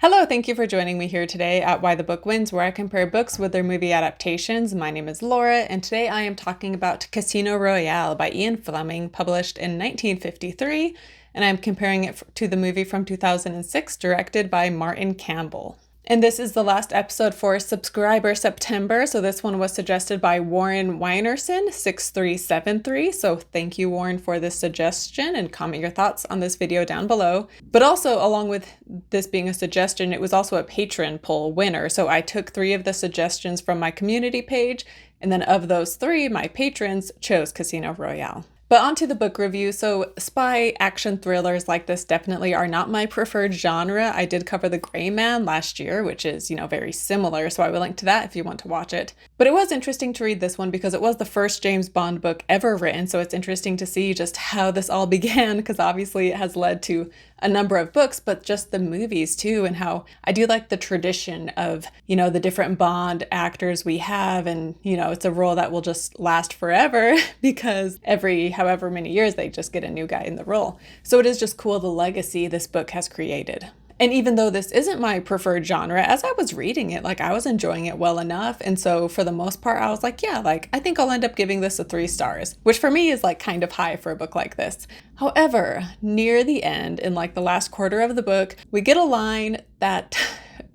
Hello, thank you for joining me here today at Why the Book Wins, where I compare books with their movie adaptations. My name is Laura, and today I am talking about Casino Royale by Ian Fleming, published in 1953, and I'm comparing it to the movie from 2006, directed by Martin Campbell. And this is the last episode for subscriber September. So this one was suggested by Warren Weinerson 6373. So thank you, Warren, for this suggestion, and comment your thoughts on this video down below. But also, along with this being a suggestion, it was also a patron poll winner. So I took 3 of the suggestions from my community page, and then of those 3, my patrons chose Casino Royale. But on to the book review. So spy action thrillers like this definitely are not my preferred genre. I did cover The Gray Man last year, which is, very similar. So I will link to that if you want to watch it. But it was interesting to read this one because it was the first James Bond book ever written. So it's interesting to see just how this all began, because obviously it has led to a number of books, but just the movies too, and how I do like the tradition of, the different Bond actors we have. And, it's a role that will just last forever because every however many years they just get a new guy in the role. So it is just cool the legacy this book has created. And even though this isn't my preferred genre, as I was reading it, I was enjoying it well enough. And so for the most part, I was like, yeah, I think I'll end up giving this a 3 stars, which for me is kind of high for a book like this. However, near the end, in the last quarter of the book, we get a line that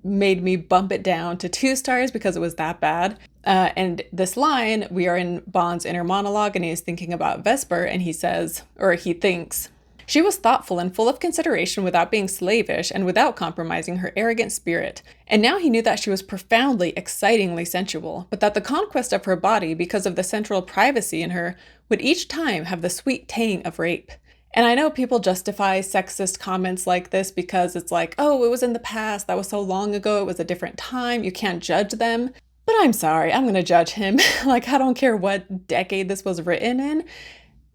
made me bump it down to 2 stars because it was that bad. And this line, we are in Bond's inner monologue and he's thinking about Vesper, and he says, or he thinks, "She was thoughtful and full of consideration without being slavish and without compromising her arrogant spirit. And now he knew that she was profoundly, excitingly sensual, but that the conquest of her body, because of the central privacy in her, would each time have the sweet tang of rape." And I know people justify sexist comments like this because it's oh, it was in the past, that was so long ago, it was a different time, you can't judge them. But I'm sorry, I'm gonna judge him. I don't care what decade this was written in.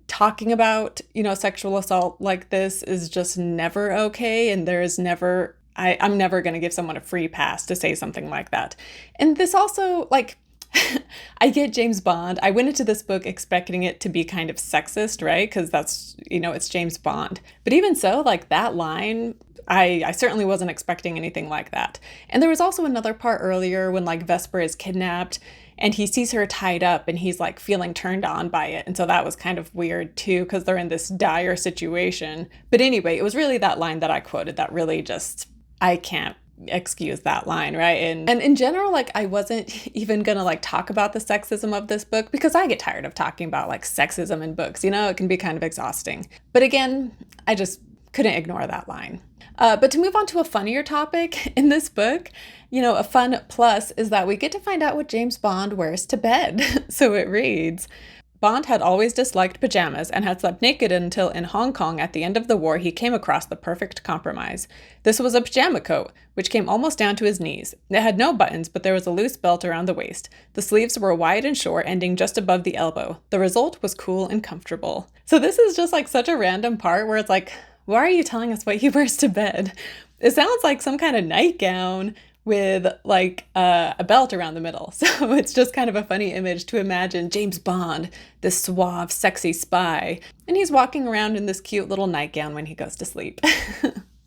Talking about, sexual assault like this is just never okay. And there is never, I'm never going to give someone a free pass to say something like that. And this also, I get James Bond. I went into this book expecting it to be kind of sexist, right? Because that's, it's James Bond. But even so, that line, I certainly wasn't expecting anything like that. And there was also another part earlier when Vesper is kidnapped and he sees her tied up and he's feeling turned on by it. And so that was kind of weird too, because they're in this dire situation. But anyway, it was really that line that I quoted that really just, I can't excuse that line, right? And in general, I wasn't even gonna talk about the sexism of this book because I get tired of talking about sexism in books, it can be kind of exhausting. But again, I just couldn't ignore that line. But to move on to a funnier topic in this book, a fun plus is that we get to find out what James Bond wears to bed. So it reads, "Bond had always disliked pajamas and had slept naked until in Hong Kong at the end of the war he came across the perfect compromise. This was a pajama coat, which came almost down to his knees. It had no buttons, but there was a loose belt around the waist. The sleeves were wide and short, ending just above the elbow. The result was cool and comfortable." So this is just such a random part where it's why are you telling us what he wears to bed? It sounds like some kind of nightgown with a belt around the middle. So it's just kind of a funny image to imagine James Bond, this suave, sexy spy, and he's walking around in this cute little nightgown when he goes to sleep.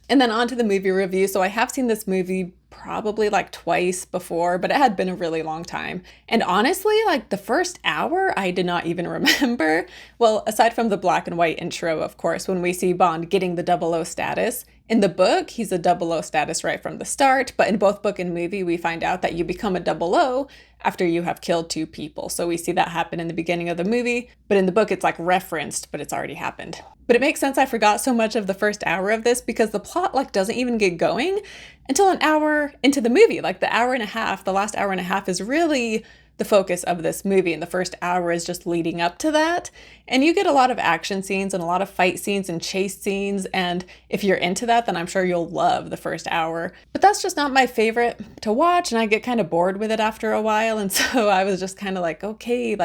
And then on to the movie review. So I have seen this movie probably twice before, but it had been a really long time. And honestly, the first hour, I did not even remember. Well, aside from the black and white intro, of course, when we see Bond getting the 00 status. In the book, he's a 00 status right from the start, but in both book and movie, we find out that you become a 00 after you have killed 2 people. So we see that happen in the beginning of the movie, but in the book, it's referenced, but it's already happened. But it makes sense I forgot so much of the first hour of this because the plot doesn't even get going until an hour into the movie. The hour and a half, the last hour and a half is really the focus of this movie, and the first hour is just leading up to that. And you get a lot of action scenes and a lot of fight scenes and chase scenes, and if you're into that, then I'm sure you'll love the first hour. But that's just not my favorite to watch, and I get kind of bored with it after a while, and so I was just kind of okay,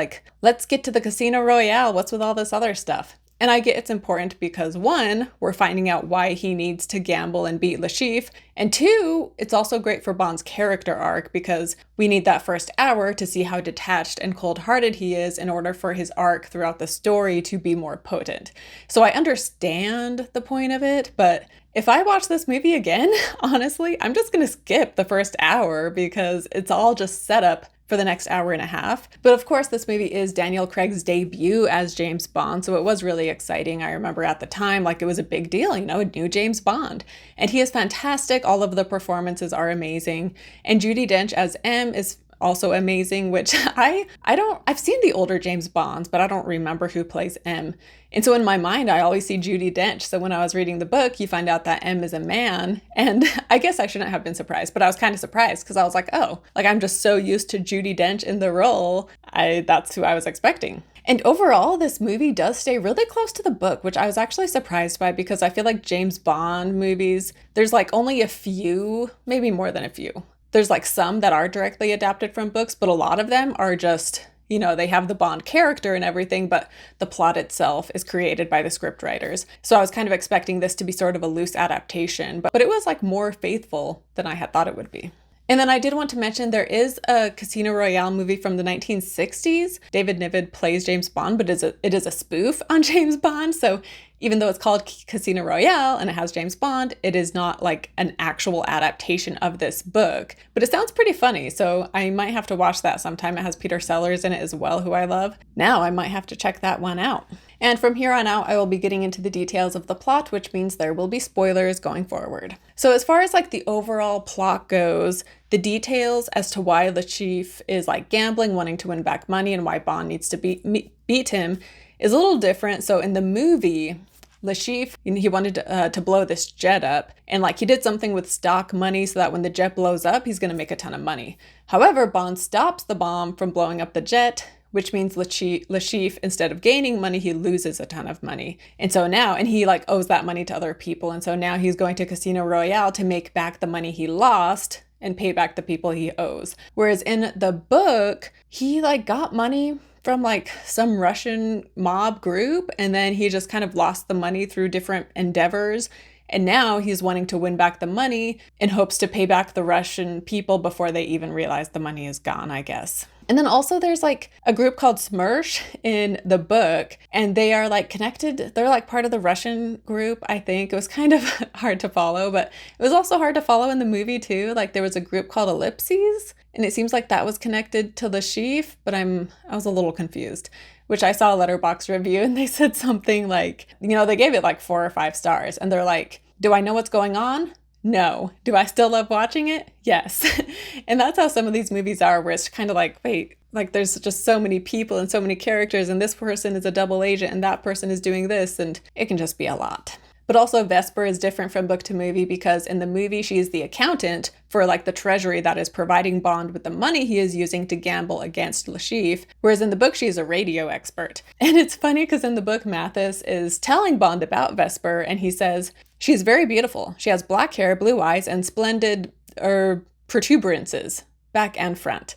let's get to the Casino Royale. What's with all this other stuff? And I get it's important because one, we're finding out why he needs to gamble and beat Le Chiffre, and two, it's also great for Bond's character arc because we need that first hour to see how detached and cold-hearted he is in order for his arc throughout the story to be more potent. So I understand the point of it, but if I watch this movie again, honestly, I'm just gonna skip the first hour because it's all just set up for the next hour and a half. But of course, this movie is Daniel Craig's debut as James Bond, so it was really exciting. I remember at the time, like, it was a big deal, you know, a new James Bond. And he is fantastic. All of the performances are amazing. And Judi Dench as M is also amazing, which I've seen the older James Bonds, but I don't remember who plays M. And so in my mind, I always see Judi Dench. So when I was reading the book, you find out that M is a man. And I guess I shouldn't have been surprised, but I was kind of surprised because I was like, oh, like I'm just so used to Judi Dench in the role. That's who I was expecting. And overall, this movie does stay really close to the book, which I was actually surprised by because I feel like James Bond movies, there's like only a few, maybe more than a few. There's like some that are directly adapted from books, but a lot of them are just, you know, they have the Bond character and everything, but the plot itself is created by the script writers. So I was kind of expecting this to be sort of a loose adaptation, but it was like more faithful than I had thought it would be. And then I did want to mention there is a Casino Royale movie from the 1960s. David Niven plays James Bond, but it is a spoof on James Bond. So even though it's called Casino Royale and it has James Bond, it is not like an actual adaptation of this book. But it sounds pretty funny, so I might have to watch that sometime. It has Peter Sellers in it as well, who I love. Now I might have to check that one out. And from here on out, I will be getting into the details of the plot, which means there will be spoilers going forward. So as far as like the overall plot goes, the details as to why Le Chiffre is like gambling, wanting to win back money, and why Bond needs to beat him is a little different. So in the movie, Le Chiffre, he wanted to blow this jet up, and like he did something with stock money so that when the jet blows up, he's going to make a ton of money. However, Bond stops the bomb from blowing up the jet, which means Le Chiffre, instead of gaining money, he loses a ton of money. And so now, and he like owes that money to other people. And so now he's going to Casino Royale to make back the money he lost and pay back the people he owes. Whereas in the book, he like got money from like some Russian mob group, and then he just kind of lost the money through different endeavors. And now he's wanting to win back the money in hopes to pay back the Russian people before they even realize the money is gone, I guess. And then also there's like a group called Smersh in the book, and they are like connected. They're like part of the Russian group, I think. It was kind of hard to follow, but it was also hard to follow in the movie too. Like there was a group called Ellipses, and it seems like that was connected to Le Chiffre, but I was a little confused. Which I saw a Letterboxd review, and they said something like, you know, they gave it like 4 or 5 stars, and they're like, do I know what's going on? No. Do I still love watching it? Yes. And that's how some of these movies are, where it's kind of like, wait, like there's just so many people and so many characters, and this person is a double agent and that person is doing this, and it can just be a lot. But also Vesper is different from book to movie because in the movie, she is the accountant for like the treasury that is providing Bond with the money he is using to gamble against Le Chiffre. Whereas in the book, she is a radio expert. And it's funny because in the book, Mathis is telling Bond about Vesper, and he says, she's very beautiful. She has black hair, blue eyes, and splendid protuberances, back and front.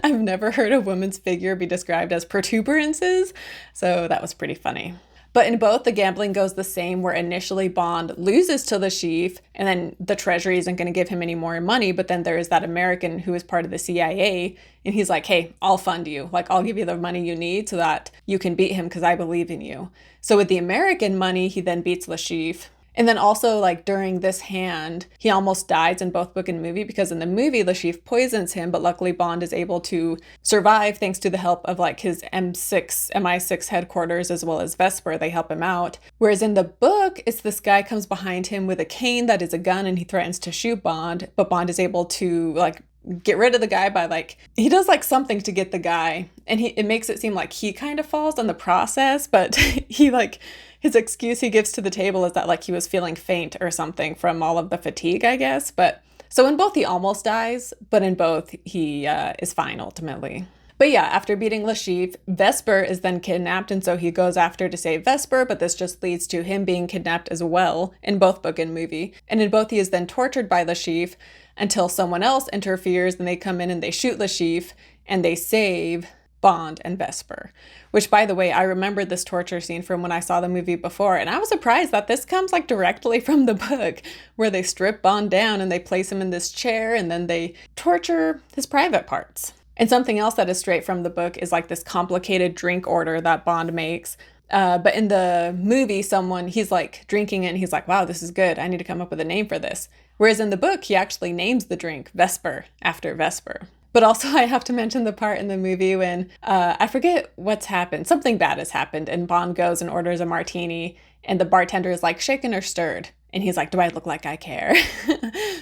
I've never heard a woman's figure be described as protuberances, so that was pretty funny. But in both, the gambling goes the same, where initially Bond loses to Le Chiffre, and then the treasury isn't going to give him any more money, but then there is that American who is part of the CIA, and he's like, hey, I'll fund you. Like, I'll give you the money you need so that you can beat him because I believe in you. So with the American money, he then beats Le Chiffre. And then also, like, during this hand, he almost dies in both book and movie, because in the movie, Le Chiffre poisons him, but luckily Bond is able to survive thanks to the help of, like, his MI6 headquarters, as well as Vesper. They help him out. Whereas in the book, it's this guy comes behind him with a cane that is a gun, and he threatens to shoot Bond, but Bond is able to, like, get rid of the guy by, like, he does, like, something to get the guy, and it makes it seem like he kind of falls in the process, but he, like, his excuse he gives to the table is that, like, he was feeling faint or something from all of the fatigue, I guess. But so in both he almost dies, but in both he is fine ultimately. But yeah, after beating Le Chiffre, Vesper is then kidnapped, and so he goes after to save Vesper, but this just leads to him being kidnapped as well in both book and movie. And in both, he is then tortured by Le Chiffre until someone else interferes, and they come in and they shoot Le Chiffre, and they save Bond and Vesper. Which, by the way, I remember this torture scene from when I saw the movie before, and I was surprised that this comes like directly from the book, where they strip Bond down and they place him in this chair and then they torture his private parts. And something else that is straight from the book is like this complicated drink order that Bond makes. But in the movie, he's like drinking it and he's like, wow, this is good. I need to come up with a name for this. Whereas in the book, he actually names the drink Vesper after Vesper. But also I have to mention the part in the movie when, I forget what's happened. Something bad has happened and Bond goes and orders a martini and the bartender is like shaken or stirred. And he's like, do I look like I care?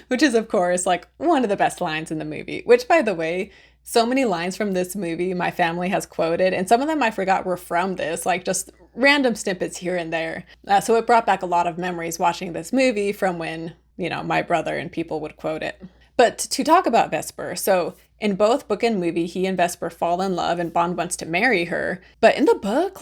Which is, of course, like one of the best lines in the movie. Which, by the way, so many lines from this movie my family has quoted. And some of them I forgot were from this, like just random snippets here and there. So it brought back a lot of memories watching this movie from when, my brother and people would quote it. But to talk about Vesper, so in both book and movie, he and Vesper fall in love and Bond wants to marry her. But in the book,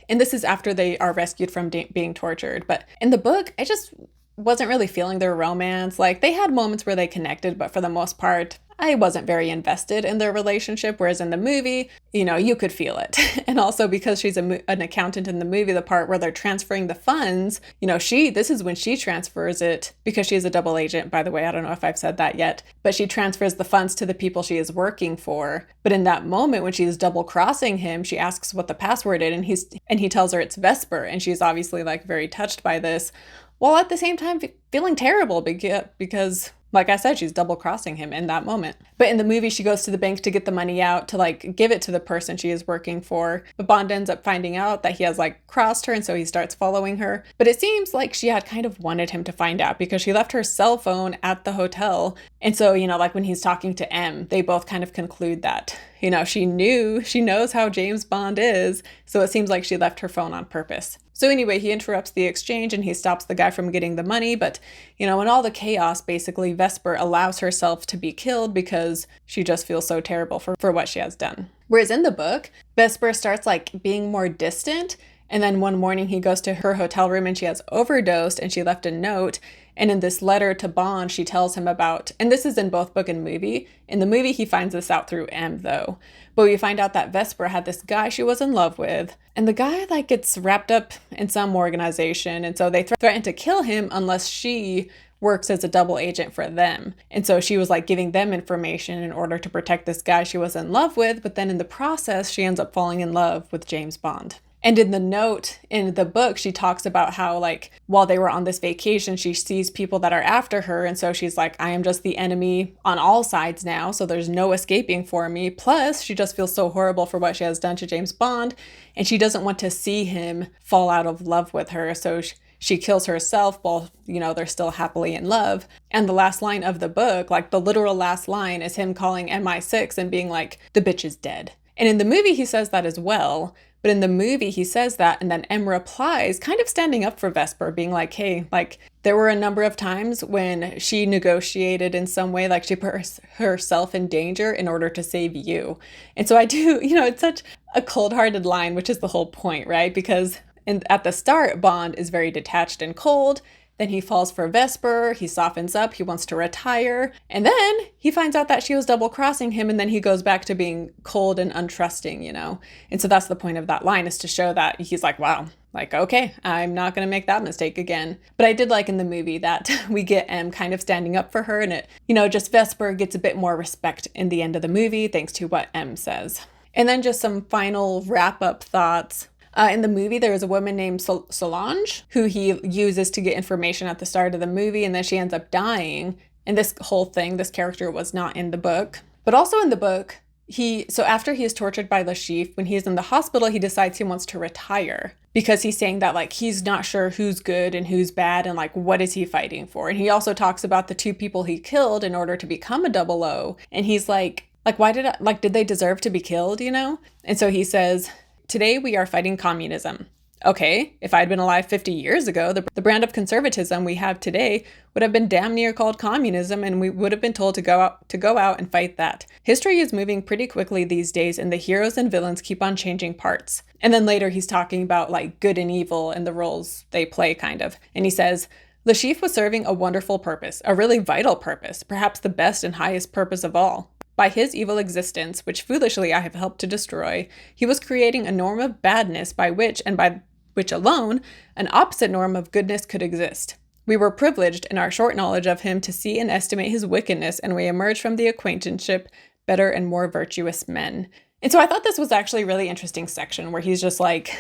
and this is after they are rescued from being tortured, but in the book, I just wasn't really feeling their romance. They had moments where they connected, but for the most part, I wasn't very invested in their relationship, whereas in the movie, you could feel it. And also because she's an accountant in the movie, the part where they're transferring the funds, this is when she transfers it because she's a double agent, by the way. I don't know if I've said that yet, but she transfers the funds to the people she is working for. But in that moment when she's double crossing him, she asks what the password is and he tells her it's Vesper. And she's obviously very touched by this, while at the same time feeling terrible because like I said, she's double crossing him in that moment. But in the movie, she goes to the bank to get the money out to give it to the person she is working for. But Bond ends up finding out that he has crossed her, and so he starts following her. But it seems like she had kind of wanted him to find out because she left her cell phone at the hotel. And so, when he's talking to M, they both kind of conclude that, she knows how James Bond is. So it seems like she left her phone on purpose. So anyway, he interrupts the exchange and he stops the guy from getting the money. But, in all the chaos, basically, Vesper allows herself to be killed because she just feels so terrible for what she has done. Whereas in the book, Vesper starts being more distant. And then one morning he goes to her hotel room and she has overdosed and she left a note. And in this letter to Bond, she tells him about, and this is in both book and movie. In the movie, he finds this out through M, though. But we find out that Vesper had this guy she was in love with. And the guy, gets wrapped up in some organization. And so they threaten to kill him unless she works as a double agent for them. And so she was giving them information in order to protect this guy she was in love with. But then in the process, she ends up falling in love with James Bond. And in the note in the book, she talks about how, while they were on this vacation, she sees people that are after her. And so she's like, I am just the enemy on all sides now. So there's no escaping for me. Plus, she just feels so horrible for what she has done to James Bond. And she doesn't want to see him fall out of love with her. So she kills herself while, they're still happily in love. And the last line of the book, the literal last line, is him calling MI6 and being like, the bitch is dead. And in the movie, he says that as well. But in the movie, he says that, and then M replies, kind of standing up for Vesper, being like, hey, there were a number of times when she negotiated in some way, she put herself in danger in order to save you. And so I do, it's such a cold-hearted line, which is the whole point, right? Because at the start, Bond is very detached and cold. Then he falls for Vesper, he softens up, he wants to retire, and then he finds out that she was double-crossing him, and then he goes back to being cold and untrusting, And so that's the point of that line, is to show that he's like, wow, okay, I'm not going to make that mistake again. But I did like in the movie that we get M kind of standing up for her, and it, just Vesper gets a bit more respect in the end of the movie, thanks to what M says. And then just some final wrap-up thoughts. In the movie, there is a woman named Solange who he uses to get information at the start of the movie, and then she ends up dying. And this character was not in the book. But also in the book, after he is tortured by Le Chiffre, when he's in the hospital, he decides he wants to retire because he's saying that he's not sure who's good and who's bad and what is he fighting for. And he also talks about the two people he killed in order to become a 00. And he's like, why did they deserve to be killed, And so he says, today we are fighting communism. Okay, if I'd been alive 50 years ago, the brand of conservatism we have today would have been damn near called communism, and we would have been told to go out and fight that. History is moving pretty quickly these days, and the heroes and villains keep on changing parts. And then later he's talking about good and evil and the roles they play, kind of. And he says, Le Chiffre was serving a wonderful purpose, a really vital purpose, perhaps the best and highest purpose of all. By his evil existence, which foolishly I have helped to destroy, he was creating a norm of badness by which, and by which alone, an opposite norm of goodness could exist. We were privileged in our short knowledge of him to see and estimate his wickedness, and we emerged from the acquaintanceship better and more virtuous men. And so I thought this was actually a really interesting section where he's just like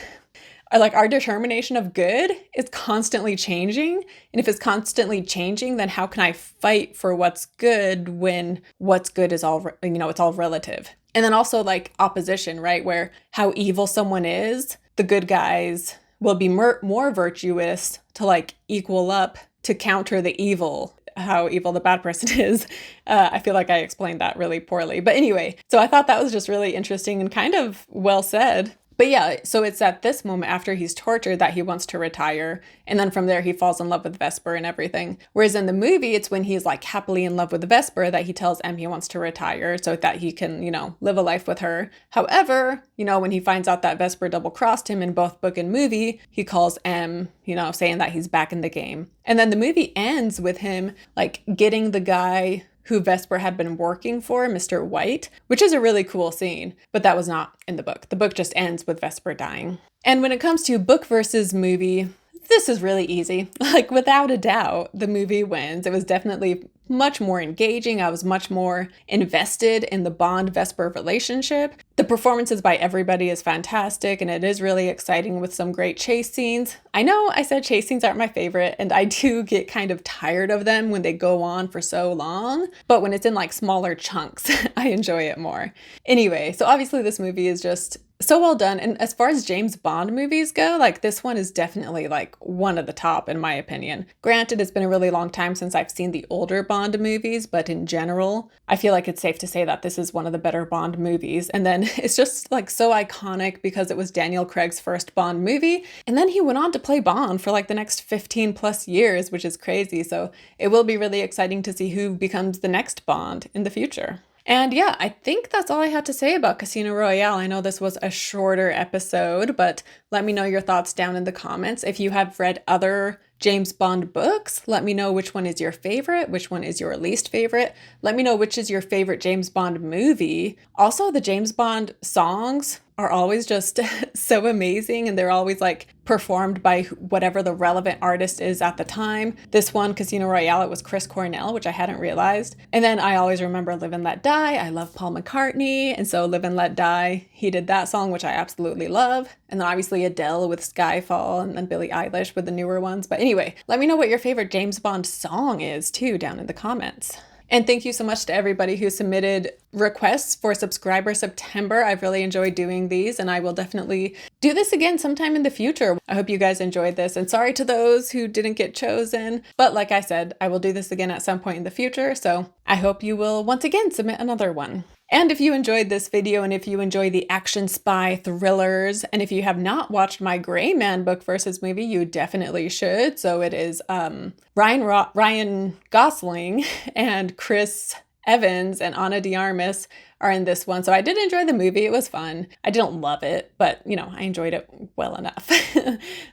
our determination of good is constantly changing. And if it's constantly changing, then how can I fight for what's good when what's good is all, it's all relative. And then also like opposition, right? Where how evil someone is, the good guys will be more virtuous to like equal up to counter the evil, how evil the bad person is. I feel like I explained that really poorly. But anyway, so I thought that was just really interesting and kind of well said. But yeah, so it's at this moment after he's tortured that he wants to retire. And then from there, he falls in love with Vesper and everything. Whereas in the movie, it's when he's like happily in love with Vesper that he tells M he wants to retire so that he can, live a life with her. However, when he finds out that Vesper double-crossed him in both book and movie, he calls M, saying that he's back in the game. And then the movie ends with him like getting the guy who Vesper had been working for, Mr. White, which is a really cool scene, but that was not in the book. The book just ends with Vesper dying. And when it comes to book versus movie, this is really easy. Like without a doubt, the movie wins. It was definitely much more engaging. I was much more invested in the Bond-Vesper relationship. The performances by everybody is fantastic, and it is really exciting with some great chase scenes. I know I said chase scenes aren't my favorite, and I do get kind of tired of them when they go on for so long, but when it's in like smaller chunks, I enjoy it more. Anyway, so obviously this movie is just so well done. And as far as James Bond movies go, like this one is definitely like one of the top in my opinion. Granted, it's been a really long time since I've seen the older Bond movies, but in general, I feel like it's safe to say that this is one of the better Bond movies. And then it's just like so iconic because it was Daniel Craig's first Bond movie. And then he went on to play Bond for like the next 15 plus years, which is crazy. So it will be really exciting to see who becomes the next Bond in the future. And yeah, I think that's all I had to say about Casino Royale. I know this was a shorter episode, but let me know your thoughts down in the comments. If you have read other James Bond books, let me know which one is your favorite, which one is your least favorite. Let me know which is your favorite James Bond movie. Also, the James Bond songs are always just so amazing, and they're always like performed by whatever the relevant artist is at the time. This one, Casino Royale, it was Chris Cornell, which I hadn't realized. And then I always remember Live and Let Die. I love Paul McCartney, and so Live and Let Die, he did that song, which I absolutely love. And then obviously Adele with Skyfall, and then Billie Eilish with the newer ones. But anyway, let me know what your favorite James Bond song is too down in the comments. And thank you so much to everybody who submitted requests for Subscriber September. I've really enjoyed doing these, and I will definitely do this again sometime in the future. I hope you guys enjoyed this, and sorry to those who didn't get chosen. But like I said, I will do this again at some point in the future, so I hope you will once again submit another one. And if you enjoyed this video, and if you enjoy the action spy thrillers, and if you have not watched my Gray Man book versus movie, you definitely should. So it is Ryan Gosling and Chris Evans and Ana de Armas are in this one. So I did enjoy the movie. It was fun. I didn't love it, but I enjoyed it well enough.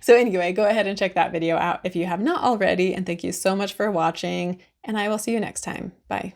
So anyway, go ahead and check that video out if you have not already. And thank you so much for watching, and I will see you next time. Bye.